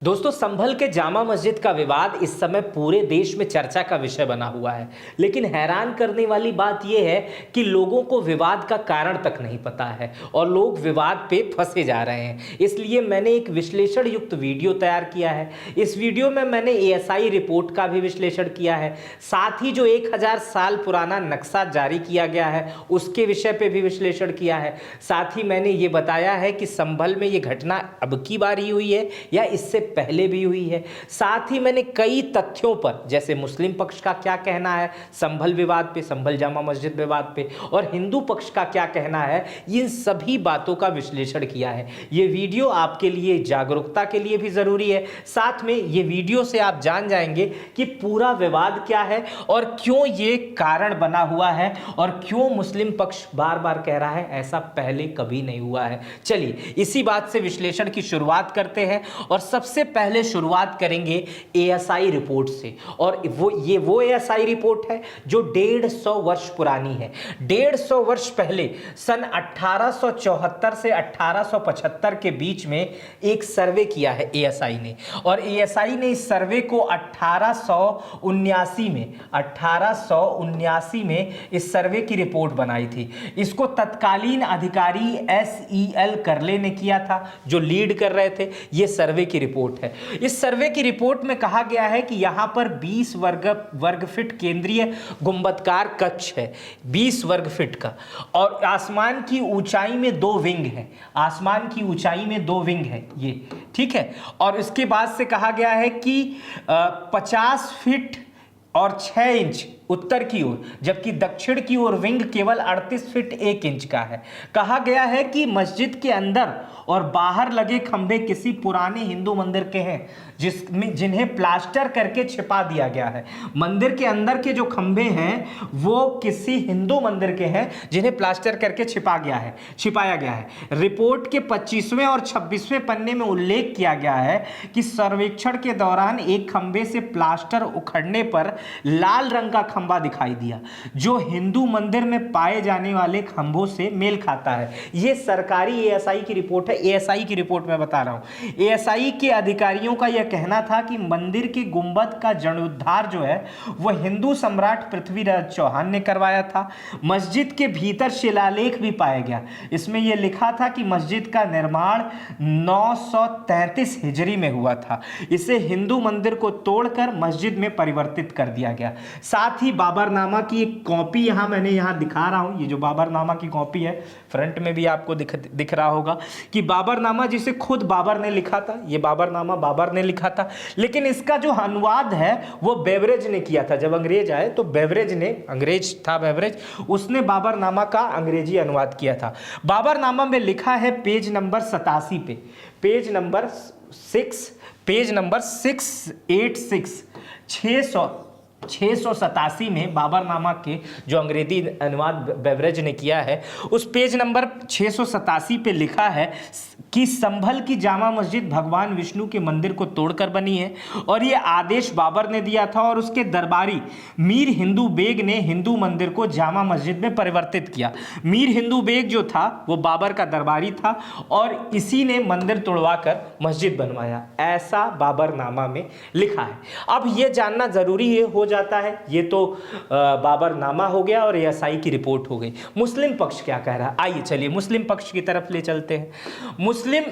दोस्तों, संभल के जामा मस्जिद का विवाद इस समय पूरे देश में चर्चा का विषय बना हुआ है। लेकिन हैरान करने वाली बात यह है कि लोगों को विवाद का कारण तक नहीं पता है और लोग विवाद पे फंसे जा रहे हैं। इसलिए मैंने एक विश्लेषण युक्त वीडियो तैयार किया है। इस वीडियो में मैंने एएसआई रिपोर्ट का भी विश्लेषण किया है, साथ ही जो 1000 साल पुराना नक्शा जारी किया गया है उसके विषय पे भी विश्लेषण किया है। साथ ही मैंने ये बताया है कि संभल में ये घटना अब की बार ही हुई है या इससे पहले भी हुई है। साथ ही मैंने कई तथ्यों पर, जैसे मुस्लिम पक्ष का क्या कहना है संभल विवाद पे, संभल जामा मस्जिद विवाद पे, और हिंदू पक्ष का क्या कहना है, इन सभी बातों का विश्लेषण किया है। ये वीडियो आपके लिए जागरूकता के लिए भी जरूरी है। साथ में ये वीडियो से आप जान जाएंगे कि पूरा विवाद क्या है और क्यों ये कारण बना हुआ है और क्यों मुस्लिम पक्ष बार बार कह रहा है ऐसा पहले कभी नहीं हुआ है। चलिए इसी बात से विश्लेषण की शुरुआत करते हैं और सबसे पहले शुरुआत करेंगे एएसआई रिपोर्ट से। और वो एएसआई रिपोर्ट है जो 150 वर्ष पुरानी है। 150 वर्ष पहले सन 1874 से 1875 के बीच में एक सर्वे किया है एएसआई ने, और एएसआई ने इस सर्वे को 1879 में इस सर्वे की रिपोर्ट बनाई थी। इसको तत्कालीन अधिकारी एसईएल करले ने किया था, जो लीड कर रहे थे। यह सर्वे की रिपोर्ट है। इस सर्वे की रिपोर्ट में कहा गया है कि यहां पर 20 वर्ग फीट केंद्रीय गुंबदकार कक्ष है, 20 वर्ग फीट का, और आसमान की ऊंचाई में 2 विंग है। आसमान की ऊंचाई में 2 विंग है ये, ठीक है। और इसके बाद से कहा गया है कि 50 फीट और 6 इंच उत्तर की ओर, जबकि दक्षिण की ओर विंग केवल 38 फीट 1 इंच का है। कहा गया है कि मस्जिद के अंदर और बाहर लगे खंभे किसी पुराने हिंदू मंदिर के हैं जिन्हें प्लास्टर करके छिपा दिया गया है। मंदिर के अंदर के जो खंभे हैं वो किसी हिंदू मंदिर के हैं जिन्हें प्लास्टर करके छिपाया गया है। रिपोर्ट के 25वें और 26वें पन्ने में उल्लेख किया गया है कि सर्वेक्षण के दौरान एक खंभे से प्लास्टर उखड़ने पर लाल रंग का खंभा दिखाई दिया, जो हिंदू मंदिर में पाए जाने वाले खंभों से मेल खाता है। यह सरकारी एएसआई की रिपोर्ट है। एएसआई की रिपोर्ट में बता रहा हूं। एएसआई के अधिकारियों का यह कहना था कि मंदिर के गुंबद का जीर्णोद्धार जो है वह हिंदू सम्राट पृथ्वीराज चौहान ने करवाया था। मस्जिद के भीतर शिलालेख भी पाया गया। इसमें यह लिखा था कि मस्जिद का निर्माण 933 हिजरी में हुआ था। इसे हिंदू मंदिर को तोड़कर मस्जिद में परिवर्तित कर दिया गया। साथ ही बाबरनामा की एक कॉपी मैंने यहां दिखा रहा हूं। ये जो बाबरनामा की कॉपी है, फ्रंट में भी आपको दिख रहा होगा कि बाबरनामा जिसे खुद बाबर ने लिखा था, ये बाबरनामा बाबर ने लिखा था, लेकिन इसका जो अनुवाद है वो बेवरेज ने किया था। जब अंग्रेज आए तो अंग्रेज था बेवरेज, उसने बाबरनामा का अंग्रेजी अनुवाद किया था। बाबरनामा में लिखा है पेज नंबर 87 पे, पेज नंबर 686 687 में बाबरनामा के जो अंग्रेजी अनुवाद बेवरेज ने किया है, उस पेज नंबर 687 पे लिखा है कि संभल की जामा मस्जिद भगवान विष्णु के मंदिर को तोड़कर बनी है और यह आदेश बाबर ने दिया था और उसके दरबारी मीर हिंदू बेग ने हिंदू मंदिर को जामा मस्जिद में परिवर्तित किया। मीर हिंदू बेग जो था वो बाबर का दरबारी था और इसी ने मंदिर तोड़वाकर मस्जिद बनवाया, ऐसा बाबरनामा में लिखा है। अब यह जानना जरूरी हो जाता है। ये तो बाबरनामा हो गया और एएसआई की रिपोर्ट हो गई। मुस्लिम पक्ष क्या कह रहा है, आइए चलिए मुस्लिम पक्ष की तरफ ले चलते हैं। मुस्लिम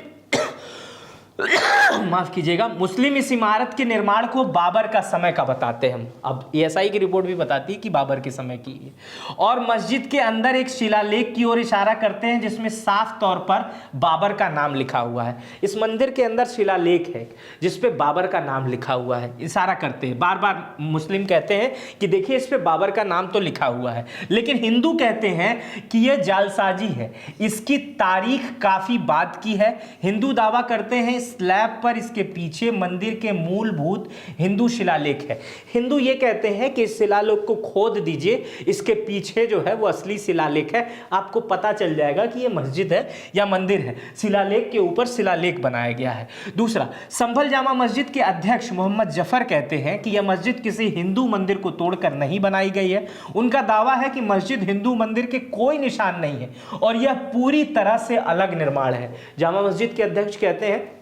माफ कीजिएगा, मुस्लिम इस इमारत के निर्माण को बाबर का समय का बताते हैं। अब एएसआई की रिपोर्ट भी बताती है कि बाबर के समय की है, और मस्जिद के अंदर एक शिलालेख की ओर इशारा करते हैं जिसमें साफ तौर पर बाबर का नाम लिखा हुआ है। इस मंदिर के अंदर शिलालेख है जिसपे बाबर का नाम लिखा हुआ है, इशारा करते हैं। बार बार मुस्लिम कहते हैं कि देखिए इस पे बाबर का नाम तो लिखा हुआ है, लेकिन हिंदू कहते हैं कि यह जालसाजी है, इसकी तारीख काफी बाद की है। हिंदू दावा करते हैं स्लैब पर इसके पीछे मंदिर के मूलभूत हिंदू शिलालेख है। हिंदू ये कहते हैं कि इस शिलालेख को खोद दीजिए, इसके पीछे जो है वो असली शिलालेख है, आपको पता चल जाएगा कि ये मस्जिद है या मंदिर है। शिलालेख के ऊपर शिलालेख बनाया गया है। दूसरा, संभल जामा मस्जिद के अध्यक्ष मोहम्मद जफर कहते हैं कि यह मस्जिद किसी हिंदू मंदिर को तोड़कर नहीं बनाई गई है। उनका दावा है कि मस्जिद हिंदू मंदिर के कोई निशान नहीं है और यह पूरी तरह से अलग निर्माण है। जामा मस्जिद के अध्यक्ष कहते हैं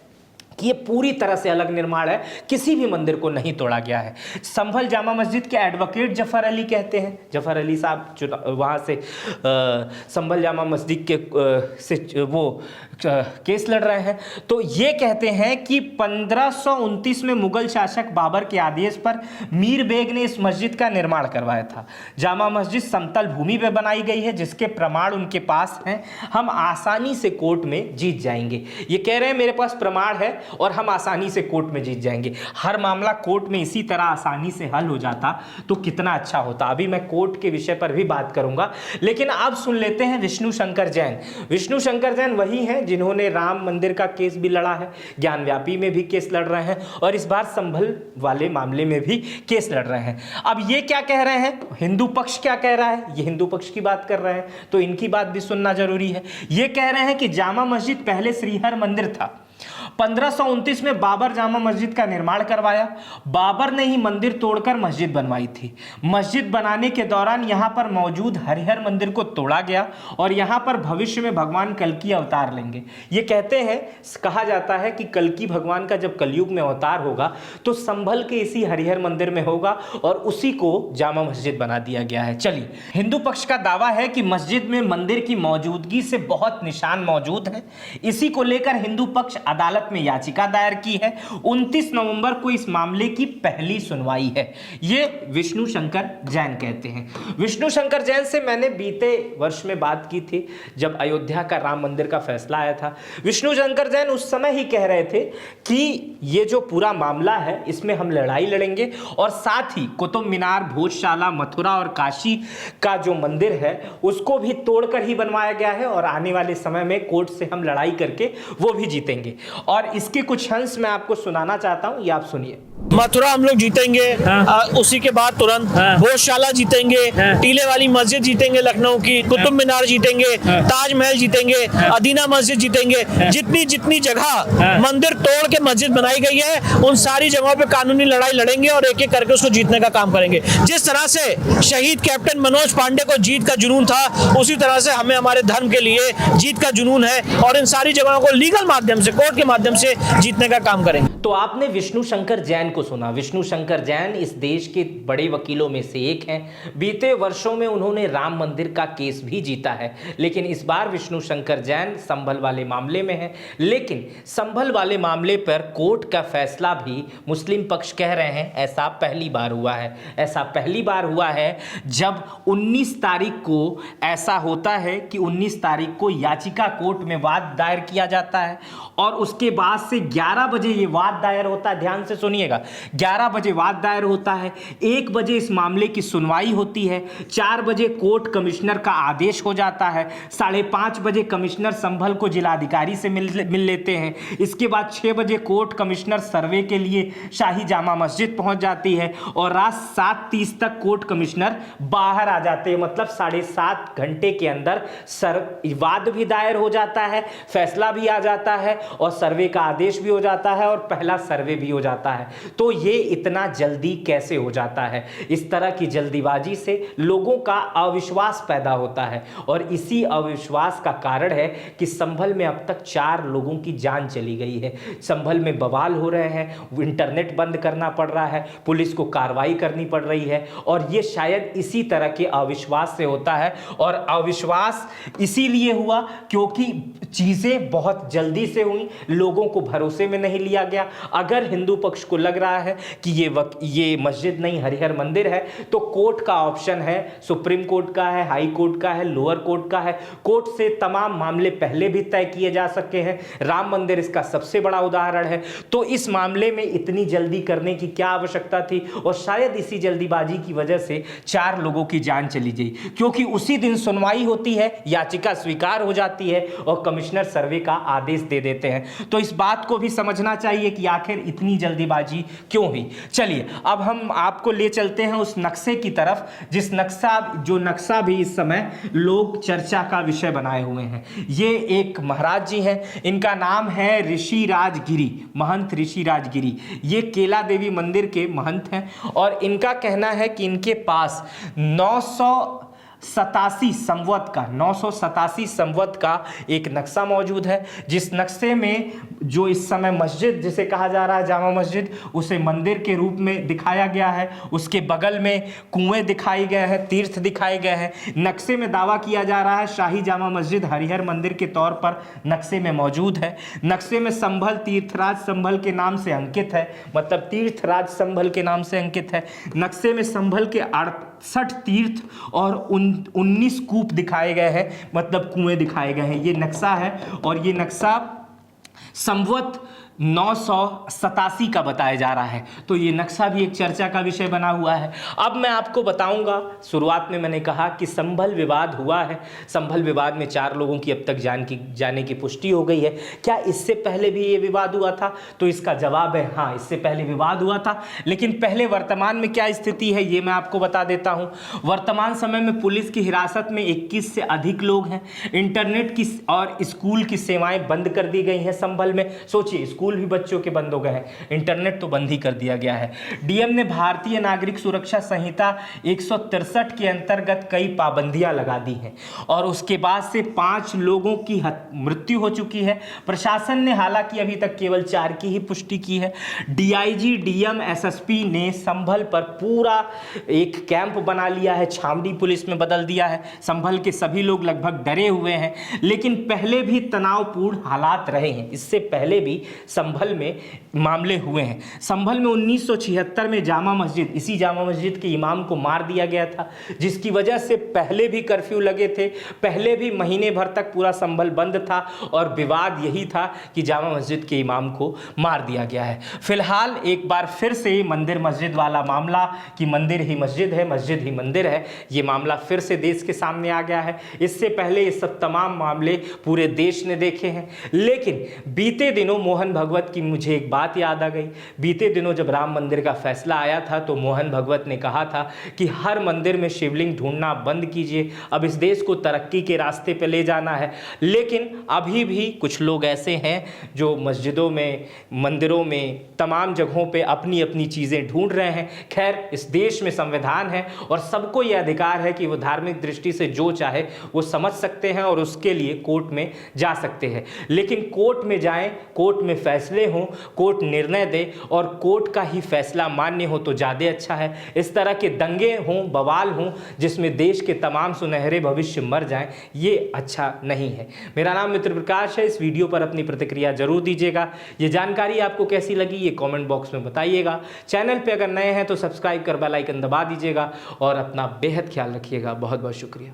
कि ये पूरी तरह से अलग निर्माण है, किसी भी मंदिर को नहीं तोड़ा गया है। संभल जामा मस्जिद के एडवोकेट जफर अली कहते हैं, जफर अली साहब वहाँ से संभल जामा मस्जिद के से वो केस लड़ रहे हैं, तो ये कहते हैं कि 1529 में मुगल शासक बाबर के आदेश पर मीर बेग ने इस मस्जिद का निर्माण करवाया था। जामा मस्जिद समतल भूमि पर बनाई गई है, जिसके प्रमाण उनके पास हैं, हम आसानी से कोर्ट में जीत जाएंगे। ये कह रहे हैं मेरे पास प्रमाण है और हम आसानी से कोर्ट में जीत जाएंगे। हर मामला कोर्ट में इसी तरह आसानी से हल हो जाता तो कितना अच्छा होता। अभी मैं कोर्ट के विषय पर भी बात करूंगा, लेकिन अब सुन लेते हैं विष्णु शंकर जैन। विष्णु शंकर जैन वही हैं जिन्होंने राम मंदिर का केस भी लड़ा है, ज्ञानव्यापी में भी केस लड़ रहे हैं और इस बार संभल वाले मामले में भी केस लड़ रहे हैं। अब ये क्या कह रहे हैं, हिंदू पक्ष क्या कह रहा है, ये हिंदू पक्ष की बात कर रहे हैं तो इनकी बात भी सुनना जरूरी है। ये कह रहे हैं कि जामा मस्जिद पहले श्रीहर मंदिर था, 1529 में बाबर जामा मस्जिद का निर्माण करवाया। बाबर ने ही मंदिर तोड़कर मस्जिद बनवाई थी। मस्जिद बनाने के दौरान यहां पर मौजूद हरिहर मंदिर को तोड़ा गया और यहां पर भविष्य में भगवान कल्कि अवतार लेंगे। ये कहते हैं, कहा जाता है कि कल्कि भगवान का जब कलयुग में अवतार होगा तो संभल के इसी हरिहर मंदिर में होगा और उसी को जामा मस्जिद बना दिया गया है। चलिए, हिंदू पक्ष का दावा है कि मस्जिद में मंदिर की मौजूदगी से बहुत निशान मौजूद हैं। इसी को लेकर हिंदू पक्ष अदालत में याचिका दायर की है। 29 नवंबर को इस मामले की पहली सुनवाई है, ये विष्णु शंकर जैन कहते हैं। विष्णु शंकर जैन से मैंने बीते वर्ष में बात की थी जब अयोध्या का राम मंदिर का फैसला आया था। विष्णु शंकर जैन उस समय ही कह रहे थे कि ये जो पूरा मामला है इसमें हम लड़ाई लड़ेंगे और साथ ही कुतुब मीनार, भोजशाला, मथुरा और काशी का जो मंदिर है उसको भी तोड़कर ही बनवाया गया है और आने वाले समय में कोर्ट से हम लड़ाई करके वो भी जीतेंगे। और इसके कुछ अंश मैं आपको सुनाना चाहता हूं, ये आप सुनिए। मथुरा हम लोग जीतेंगे, उसी के बाद तुरंत भोजशाला जीतेंगे, टीले वाली मस्जिद जीतेंगे लखनऊ की, कुतुब मीनार जीतेंगे, ताजमहल जीतेंगे, अदीना मस्जिद जीतेंगे। जितनी जितनी जगह मंदिर तोड़ के मस्जिद बनाई गई है उन सारी जगहों पे कानूनी लड़ाई लड़ेंगे और एक एक करके उसको जीतने का काम करेंगे। जिस तरह से शहीद कैप्टन मनोज पांडे को जीत का जुनून था, उसी तरह से हमें हमारे धर्म के लिए जीत का जुनून है और इन सारी जगहों को लीगल माध्यम से, कोर्ट के माध्यम से जीतने का काम करेंगे। तो आपने विष्णु शंकर जैन को सुना। विष्णु शंकर जैन इस देश के बड़े वकीलों में से एक हैं। बीते वर्षों में उन्होंने राम मंदिर का केस भी जीता है, लेकिन इस बार विष्णु शंकर जैन संभल वाले मामले में है। लेकिन संभल वाले मामले पर कोर्ट का फैसला भी मुस्लिम पक्ष कह रहे हैं ऐसा पहली बार हुआ है। ऐसा पहली बार हुआ है जब 19 तारीख को ऐसा होता है कि 19 तारीख को याचिका कोर्ट में वाद दायर किया जाता है और उसके बाद से 11 बजे ये वाद दायर होता है। ध्यान से सुनिएगा, 11 बजे वाद दायर होता है, 1 बजे इस मामले की सुनवाई होती है, 4 बजे कोर्ट कमिश्नर का आदेश हो जाता है, 5:30 बजे कमिश्नर संभल को जिलाधिकारी से मिल लेते हैं। इसके बाद 6 बजे कोर्ट कमिश्नर सर्वे के लिए शाही जामा मस्जिद पहुंच जाती है और रात 7:30 तक कोर्ट कमिश्नर बाहर आ जाते हैं। मतलब 7.5 घंटे के अंदर वाद भी दायर हो जाता है, फैसला भी आ जाता है और सर्वे का आदेश भी हो जाता है और पहला सर्वे भी हो जाता है। तो ये इतना जल्दी कैसे हो जाता है? इस तरह की जल्दीबाजी से लोगों का अविश्वास पैदा होता है और इसी अविश्वास का कारण है कि संभल में अब तक 4 लोगों की जान चली गई है। संभल में बवाल हो रहे हैं, इंटरनेट बंद करना पड़ रहा है, पुलिस को कार्रवाई करनी पड़ रही है और ये शायद इसी तरह के अविश्वास से होता है। और अविश्वास इसीलिए हुआ क्योंकि चीजें बहुत जल्दी से हुई, लोगों को भरोसे में नहीं लिया गया। अगर हिंदू पक्ष को लग रहा है कि ये मस्जिद नहीं हरिहर मंदिर है तो कोर्ट का ऑप्शन है, सुप्रीम कोर्ट का है, हाई कोर्ट का है, लोअर कोर्ट का है। कोर्ट से तमाम मामले पहले भी तय किए जा सके हैं। राम मंदिर इसका सबसे बड़ा उदाहरण है। तो इस मामले में इतनी जल्दी करने की क्या आवश्यकता थी? और शायद इसी जल्दीबाजी की वजह से 4 लोगों की जान चली गई, क्योंकि उसी दिन सुनवाई होती है, याचिका स्वीकार हो जाती है और कमिश्नर सर्वे का आदेश दे देते हैं। तो इस बात को भी समझना चाहिए कि आखिर इतनी जल्दीबाजी क्यों हुई। चलिए अब हम आपको ले चलते हैं उस नक्शे की तरफ जो नक्शा भी इस समय लोग चर्चा का विषय बनाए हुए हैं। ये एक महाराज जी हैं, इनका नाम है ऋषिराज गिरी, महंत ऋषिराज गिरी। ये केला देवी मंदिर के महंत हैं और इनका कहना है कि इनके पास 87 संवत का 987 संवत का एक नक्शा मौजूद है, जिस नक्शे में जो इस समय मस्जिद जिसे कहा जा रहा है जामा मस्जिद, उसे मंदिर के रूप में दिखाया गया है। उसके बगल में कुएं दिखाए गए हैं, तीर्थ दिखाए गए हैं। नक्शे में दावा किया जा रहा है शाही जामा मस्जिद हरिहर मंदिर के तौर पर नक्शे में मौजूद है। नक्शे में संभल तीर्थराज संभल के नाम से अंकित है, मतलब तीर्थराज संभल के नाम से अंकित है। नक्शे में संभल के 68 तीर्थ और 19 कूप दिखाए गए हैं, मतलब कुएं दिखाए गए हैं। ये नक्शा है और ये नक्शा संवत 987 का बताया जा रहा है। तो ये नक्शा भी एक चर्चा का विषय बना हुआ है। अब मैं आपको बताऊंगा, शुरुआत में मैंने कहा कि संभल विवाद हुआ है। संभल विवाद में 4 लोगों की अब तक जाने की पुष्टि हो गई है। क्या इससे पहले भी ये विवाद हुआ था? तो इसका जवाब है हाँ, इससे पहले विवाद हुआ था। लेकिन पहले वर्तमान में क्या स्थिति है ये मैं आपको बता देता हूँ। वर्तमान समय में पुलिस की हिरासत में 21 से अधिक लोग हैं। इंटरनेट की और स्कूल की सेवाएं बंद कर दी गई हैं संभल में। सोचिए, स्कूल भी बच्चों के बंद हो गए हैं, इंटरनेट तो बंद ही कर दिया गया है। डीएम ने भारतीय नागरिक सुरक्षा संहिता 163 के अंतर्गत कई पाबंदियां लगा दी हैं और उसके बाद से 5 लोगों की मृत्यु हो चुकी है। प्रशासन ने हालांकि अभी तक केवल 4 की ही पुष्टि की है। डीआईजी, डीएम, एसएसपी ने संभल पर पूरा एक कैंप बना लिया है, छावनी पुलिस में बदल दिया है। संभल के सभी लोग लगभग डरे हुए हैं, लेकिन पहले भी तनावपूर्ण हालात रहे हैं। इससे पहले भी संभल में मामले हुए हैं। संभल में 1976 में जामा मस्जिद, इसी जामा मस्जिद के इमाम को मार दिया गया था, जिसकी वजह से पहले भी कर्फ्यू लगे थे, पहले भी महीने भर तक पूरा संभल बंद था और विवाद यही था कि जामा मस्जिद के इमाम को मार दिया गया है। फिलहाल एक बार फिर से मंदिर मस्जिद वाला मामला कि मंदिर ही मस्जिद है, मस्जिद ही मंदिर है, ये मामला फिर से देश के सामने आ गया है। इससे पहले ये सब तमाम मामले पूरे देश ने देखे हैं, लेकिन बीते दिनों मोहन भगवत की मुझे एक बात याद आ गई। बीते दिनों जब राम मंदिर का फैसला आया था तो मोहन भगवत ने कहा था कि हर मंदिर में शिवलिंग ढूंढना बंद कीजिए, अब इस देश को तरक्की के रास्ते पे ले जाना है। लेकिन अभी भी कुछ लोग ऐसे हैं जो मस्जिदों में, मंदिरों में, तमाम जगहों पे अपनी अपनी चीज़ें ढूंढ रहे हैं। खैर, इस देश में संविधान है और सबको यह अधिकार है कि वो धार्मिक दृष्टि से जो चाहे वो समझ सकते हैं और उसके लिए कोर्ट में जा सकते हैं। लेकिन कोर्ट में जाएं, कोर्ट में फैसले हों, कोर्ट निर्णय दे और कोर्ट का ही फैसला मान्य हो तो ज़्यादा अच्छा है। इस तरह के दंगे हों, बवाल हों जिसमें देश के तमाम सुनहरे भविष्य मर जाएं, ये अच्छा नहीं है। मेरा नाम मित्र प्रकाश है। इस वीडियो पर अपनी प्रतिक्रिया जरूर दीजिएगा। ये जानकारी आपको कैसी लगी ये कमेंट बॉक्स में बताइएगा। चैनल पे अगर नए हैं तो सब्सक्राइब कर बेल आइकन दबा दीजिएगा और अपना बेहद ख्याल रखिएगा। बहुत बहुत शुक्रिया।